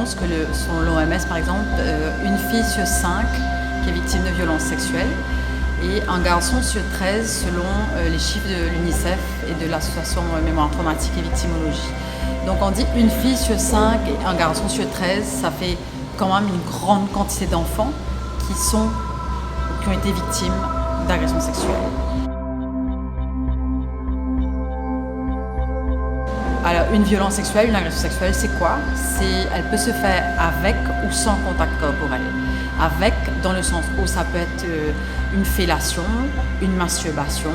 annonce que selon l'OMS par exemple, une fille sur 5 qui est victime de violences sexuelles et un garçon sur 13 selon les chiffres de l'UNICEF et de l'association Mémoire Traumatique et Victimologie. Donc on dit une fille sur 5 et un garçon sur 13, ça fait quand même une grande quantité d'enfants qui ont été victimes d'agressions sexuelles. Alors une violence sexuelle, une agression sexuelle, c'est quoi? Elle peut se faire avec ou sans contact corporel. Avec, dans le sens où ça peut être une fellation, une masturbation,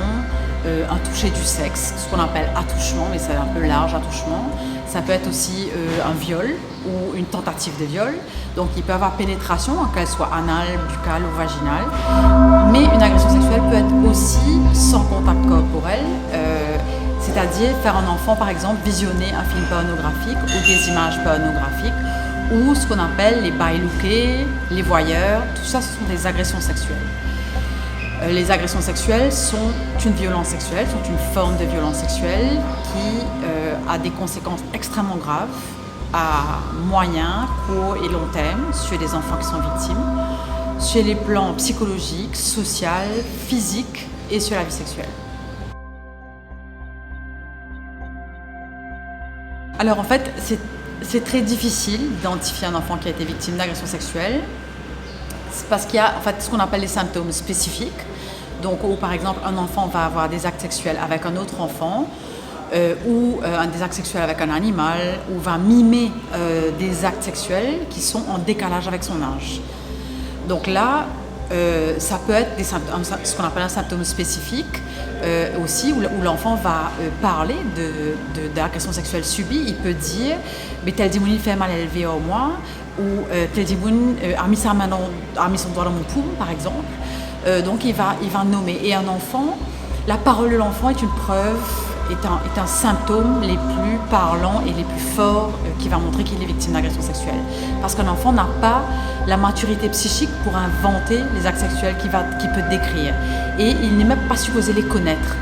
un toucher du sexe, ce qu'on appelle attouchement, mais c'est un peu large, attouchement. Ça peut être aussi un viol ou une tentative de viol. Donc il peut y avoir pénétration, qu'elle soit anale, buccale ou vaginale. Mais une agression sexuelle peut être aussi sans contact corporel, c'est-à-dire faire un enfant, par exemple, visionner un film pornographique ou des images pornographiques, ou ce qu'on appelle les baillookés, les voyeurs, tout ça, ce sont des agressions sexuelles. Les agressions sexuelles sont une violence sexuelle, sont une forme de violence sexuelle qui a des conséquences extrêmement graves à moyen, court et long terme sur les enfants qui sont victimes, sur les plans psychologiques, social, physique et sur la vie sexuelle. Alors en fait, c'est très difficile d'identifier un enfant qui a été victime d'agression sexuelle. C'est parce qu'il y a en fait ce qu'on appelle les symptômes spécifiques. Donc où par exemple un enfant va avoir des actes sexuels avec un autre enfant ou des actes sexuels avec un animal ou va mimer des actes sexuels qui sont en décalage avec son âge. Donc là, ça peut être ce qu'on appelle un symptôme spécifique aussi, où l'enfant va parler d'agression sexuelle subie. Il peut dire « tel dimoun fait mal élevé au moi » ou « tel dimoun a mis son doigt dans mon poum » par exemple. Donc il va nommer. Et un enfant, la parole de l'enfant est une preuve, est un symptôme les plus parlants et les plus forts qui va montrer qu'il est victime d'agression sexuelle. Parce qu'un enfant n'a pas la maturité psychique pour inventer les actes sexuels qu'il peut décrire. Et il n'est même pas supposé les connaître.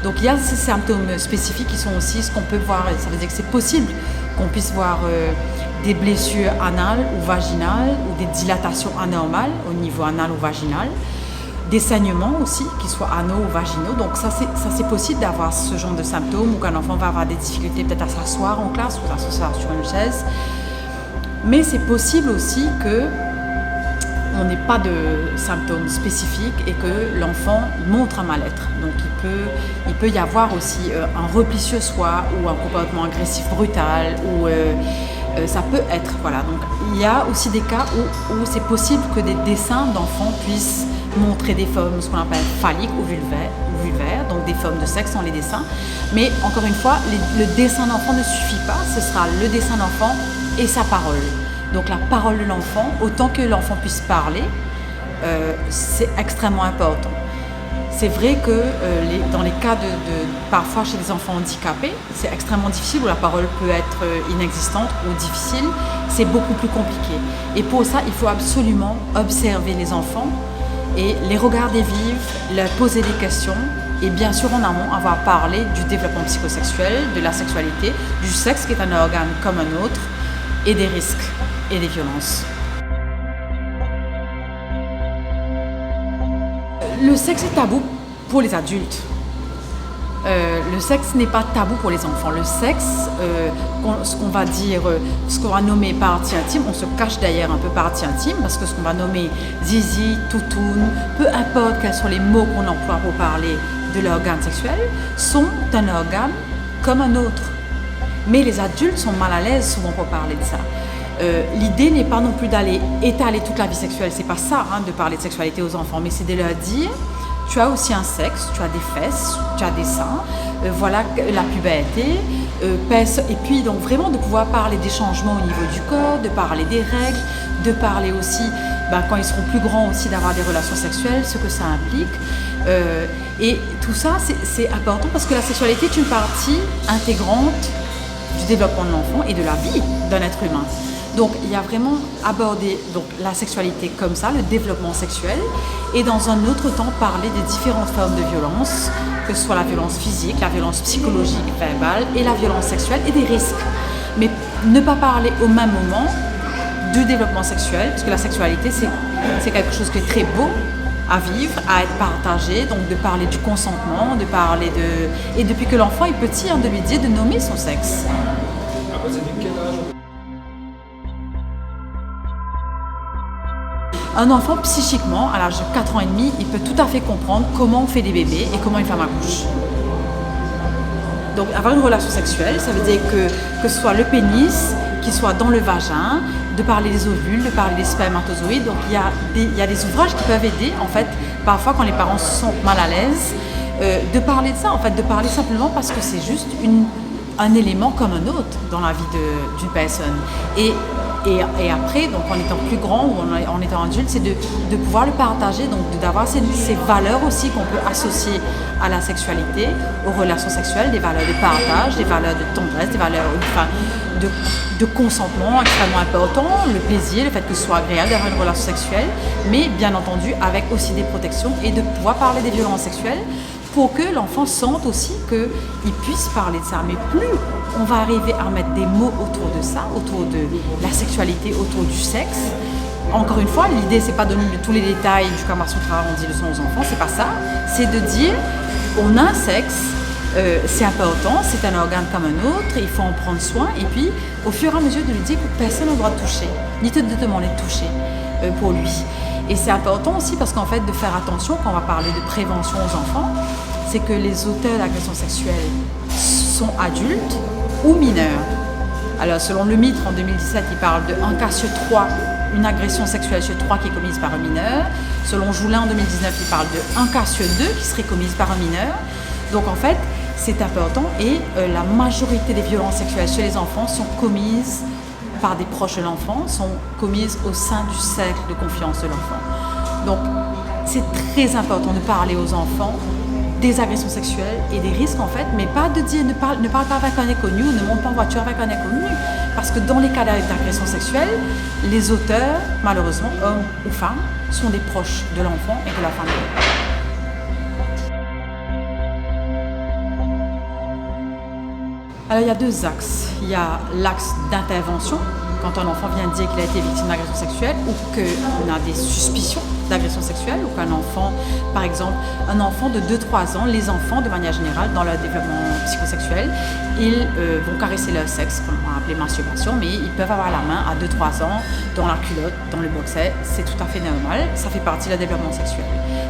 Donc il y a ces symptômes spécifiques qui sont aussi ce qu'on peut voir. Ça veut dire que c'est possible qu'on puisse voir des blessures anales ou vaginales ou des dilatations anormales au niveau anal ou vaginal. Des saignements aussi, qu'ils soient anaux ou vaginaux. Donc ça c'est possible d'avoir ce genre de symptômes ou qu'un enfant va avoir des difficultés peut-être à s'asseoir en classe ou à s'asseoir sur une chaise. Mais c'est possible aussi qu'on n'ait pas de symptômes spécifiques et que l'enfant montre un mal-être. Donc il peut y avoir aussi un repli sur soi ou un comportement agressif brutal ou ça peut être, voilà. Donc il y a aussi des cas où c'est possible que des dessins d'enfants puissent montrer des formes, ce qu'on appelle phalliques ou vulvaires, donc des formes de sexe dans les dessins. Mais encore une fois, le dessin d'enfant ne suffit pas, ce sera le dessin d'enfant et sa parole. Donc la parole de l'enfant, autant que l'enfant puisse parler, c'est extrêmement important. C'est vrai que dans les cas parfois chez des enfants handicapés, c'est extrêmement difficile, où la parole peut être inexistante ou difficile, c'est beaucoup plus compliqué. Et pour ça, il faut absolument observer les enfants et les regarder vivre, leur poser des questions et bien sûr en amont avoir parlé du développement psychosexuel, de la sexualité, du sexe qui est un organe comme un autre et des risques et des violences. Le sexe est tabou pour les adultes. Le sexe n'est pas tabou pour les enfants. Le sexe, ce qu'on va dire, ce qu'on va nommer partie intime, on se cache derrière un peu partie intime parce que ce qu'on va nommer zizi, toutoune, peu importe quels sont les mots qu'on emploie pour parler de l'organe sexuel, sont un organe comme un autre. Mais les adultes sont mal à l'aise souvent pour parler de ça. L'idée n'est pas non plus d'aller étaler toute la vie sexuelle, c'est pas ça de parler de sexualité aux enfants, mais c'est de leur dire tu as aussi un sexe, tu as des fesses, tu as des seins, voilà la puberté, et puis donc vraiment de pouvoir parler des changements au niveau du corps, de parler des règles, de parler aussi, quand ils seront plus grands aussi, d'avoir des relations sexuelles, ce que ça implique. Et tout ça, c'est important parce que la sexualité est une partie intégrante du développement de l'enfant et de la vie d'un être humain. Donc il y a vraiment abordé la sexualité comme ça, le développement sexuel, et dans un autre temps parler des différentes formes de violence, que ce soit la violence physique, la violence psychologique, verbale, et la violence sexuelle, et des risques. Mais ne pas parler au même moment du développement sexuel, parce que la sexualité, c'est quelque chose qui est très beau à vivre, à être partagé, donc de parler du consentement, de parler de... Et depuis que l'enfant est petit, de lui dire de nommer son sexe. Après, c'est de quel âge? Un enfant, psychiquement, à l'âge de 4 ans et demi, il peut tout à fait comprendre comment on fait des bébés et comment une femme accouche. Donc avoir une relation sexuelle, ça veut dire que ce soit le pénis, qu'il soit dans le vagin, de parler des ovules, de parler des spermatozoïdes. Donc il y a des ouvrages qui peuvent aider, en fait, parfois quand les parents se sentent mal à l'aise, de parler de ça, en fait, de parler simplement parce que c'est juste un élément comme un autre dans la vie d'une personne. Et après, donc en étant plus grand ou en étant adulte, c'est de pouvoir le partager, donc d'avoir ces valeurs aussi qu'on peut associer à la sexualité, aux relations sexuelles, des valeurs de partage, des valeurs de tendresse, des valeurs de consentement extrêmement important, le plaisir, le fait que ce soit agréable d'avoir une relation sexuelle, mais bien entendu avec aussi des protections et de pouvoir parler des violences sexuelles pour que l'enfant sente aussi qu'il puisse parler de ça. Mais plus on va arriver à mettre des mots autour de ça, autour de la sexualité, autour du sexe. Encore une fois, l'idée, c'est pas de donner tous les détails du Kama Sutra, on dit leçon aux enfants, c'est pas ça. C'est de dire, on a un sexe, c'est important, c'est un organe comme un autre, il faut en prendre soin. Et puis, au fur et à mesure de lui dire que personne n'a le droit de toucher, ni de demander de toucher pour lui. Et c'est important aussi parce qu'en fait, de faire attention quand on va parler de prévention aux enfants, c'est que les auteurs d'agressions sexuelles sont adultes ou mineurs. Alors, selon le MITRE, en 2017, il parle de 1 cas sur 3, une agression sexuelle sur 3 qui est commise par un mineur. Selon Joulin, en 2019, il parle de 1 cas sur 2 qui serait commise par un mineur. Donc, en fait, c'est important et la majorité des violences sexuelles chez les enfants sont commises par des proches de l'enfant, sont commises au sein du cercle de confiance de l'enfant. Donc, c'est très important de parler aux enfants des agressions sexuelles et des risques en fait, mais pas de dire ne parle pas avec un inconnu ou ne monte pas en voiture avec un inconnu. Parce que dans les cas d'agression sexuelle, les auteurs, malheureusement, hommes ou femmes, sont des proches de l'enfant et de la famille. Alors il y a 2 axes. Il y a l'axe d'intervention, quand un enfant vient dire qu'il a été victime d'agression sexuelle ou qu'on a des suspicions d'agression sexuelle ou qu'un enfant, par exemple, un enfant de 2-3 ans, les enfants de manière générale dans leur développement psychosexuel, ils vont caresser leur sexe, qu'on va appeler masturbation, mais ils peuvent avoir la main à 2-3 ans dans la culotte, dans le boxer, c'est tout à fait normal, ça fait partie de leur développement sexuel.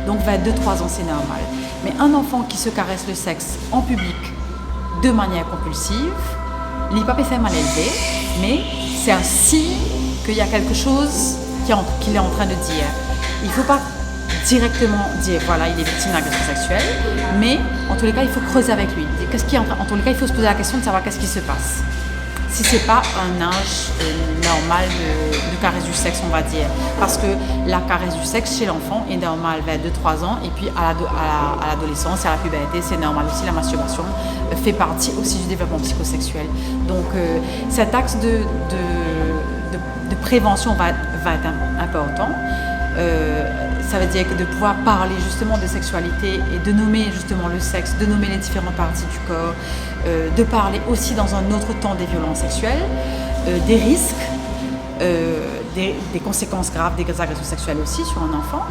Donc vers 2-3 ans c'est normal. Mais un enfant qui se caresse le sexe en public de manière compulsive, il peut pas faire mal élevé, mais c'est un signe qu'il y a quelque chose qu'il est en train de dire. Il ne faut pas directement dire voilà, il est victime d'agression sexuelle, mais en tous les cas, il faut creuser avec lui. En tous les cas, il faut se poser la question de savoir qu'est-ce qui se passe. Si ce n'est pas un âge normal de caresse du sexe, on va dire. Parce que la caresse du sexe chez l'enfant est normale vers 2-3 ans, et puis à l'adolescence et à la puberté, c'est normal aussi. La masturbation fait partie aussi du développement psychosexuel. Donc cet axe de prévention va être important. Ça veut dire que de pouvoir parler justement de sexualité et de nommer justement le sexe, de nommer les différentes parties du corps, de parler aussi dans un autre temps des violences sexuelles, des risques, des conséquences graves des agressions sexuelles aussi sur un enfant,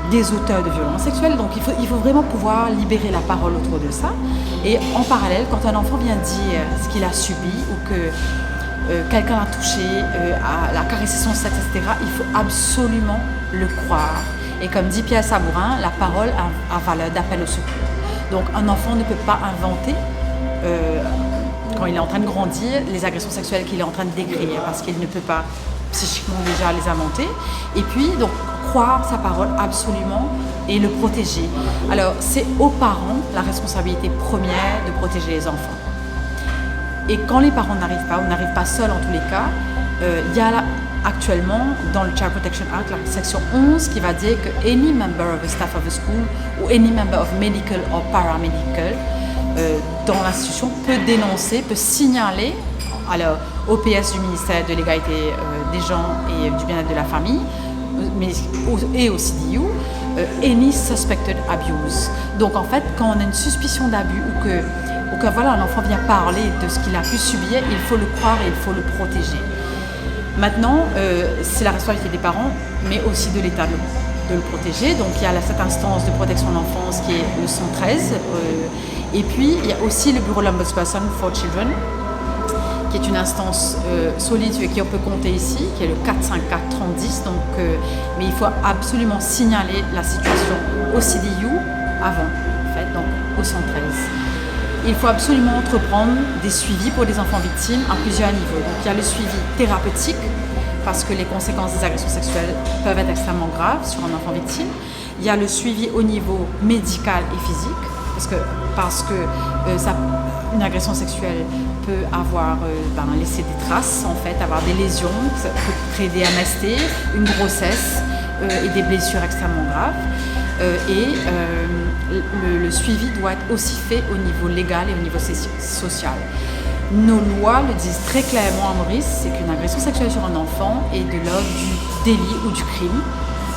des auteurs de violences sexuelles. Donc il faut vraiment pouvoir libérer la parole autour de ça. Et en parallèle, quand un enfant vient dire ce qu'il a subi ou que quelqu'un l'a touché, a caressé son sexe, etc., il faut absolument le croire. Et comme dit Pierre Sabourin, la parole a valeur d'appel au secours. Donc un enfant ne peut pas inventer, quand il est en train de grandir, les agressions sexuelles qu'il est en train de décrire, parce qu'il ne peut pas psychiquement déjà les inventer. Et puis, donc, croire sa parole absolument et le protéger. Alors, c'est aux parents la responsabilité première de protéger les enfants. Et quand les parents n'arrivent pas, ou n'arrivent pas seuls en tous les cas, il y a actuellement dans le Child Protection Act la section 11 qui va dire que any member of the staff of the school ou any member of medical or paramedical dans l'institution peut dénoncer, peut signaler alors au PS du ministère de l'égalité des gens et du bien-être de la famille et au CDU any suspected abuse. Donc en fait quand on a une suspicion d'abus ou que voilà, un enfant vient parler de ce qu'il a pu subir, il faut le croire et il faut le protéger. Maintenant, c'est la responsabilité des parents, mais aussi de l'État de le protéger. Donc il y a cette instance de protection de l'enfance qui est le 113. Et puis il y a aussi le bureau de l'Ombudsperson for Children, qui est une instance solide sur qui on peut compter ici, qui est le 454-3010. Donc, mais il faut absolument signaler la situation au CDU avant, en fait, donc au 113. Il faut absolument entreprendre des suivis pour les enfants victimes à plusieurs niveaux. Donc il y a le suivi thérapeutique, parce que les conséquences des agressions sexuelles peuvent être extrêmement graves sur un enfant victime. Il y a le suivi au niveau médical et physique, parce que une agression sexuelle peut avoir laissé des traces, en fait, avoir des lésions, ça peut créer des MST, une grossesse et des blessures extrêmement graves. Le suivi doit être aussi fait au niveau légal et au niveau social. Nos lois le disent très clairement à Maurice, c'est qu'une agression sexuelle sur un enfant est de l'ordre du délit ou du crime.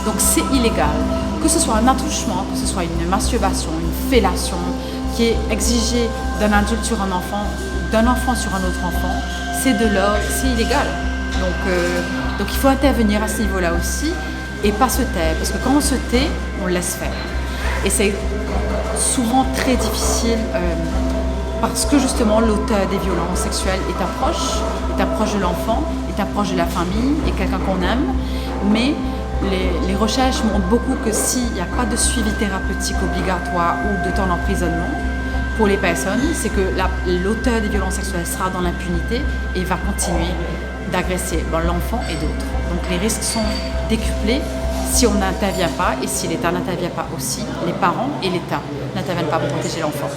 Donc c'est illégal. Que ce soit un attouchement, que ce soit une masturbation, une fellation, qui est exigée d'un adulte sur un enfant, d'un enfant sur un autre enfant, c'est illégal. Donc il faut intervenir à ce niveau-là aussi et pas se taire, parce que quand on se tait, on laisse faire. Et c'est souvent très difficile parce que justement l'auteur des violences sexuelles est un proche de l'enfant, est un proche de la famille, est quelqu'un qu'on aime, mais les recherches montrent beaucoup que s'il n'y a pas de suivi thérapeutique obligatoire ou de temps d'emprisonnement pour les personnes, c'est que l'auteur des violences sexuelles sera dans l'impunité et va continuer d'agresser l'enfant et d'autres. Donc les risques sont décuplés si on n'intervient pas, et si l'État n'intervient pas aussi, les parents et l'État n'interviennent pas pour protéger l'enfant.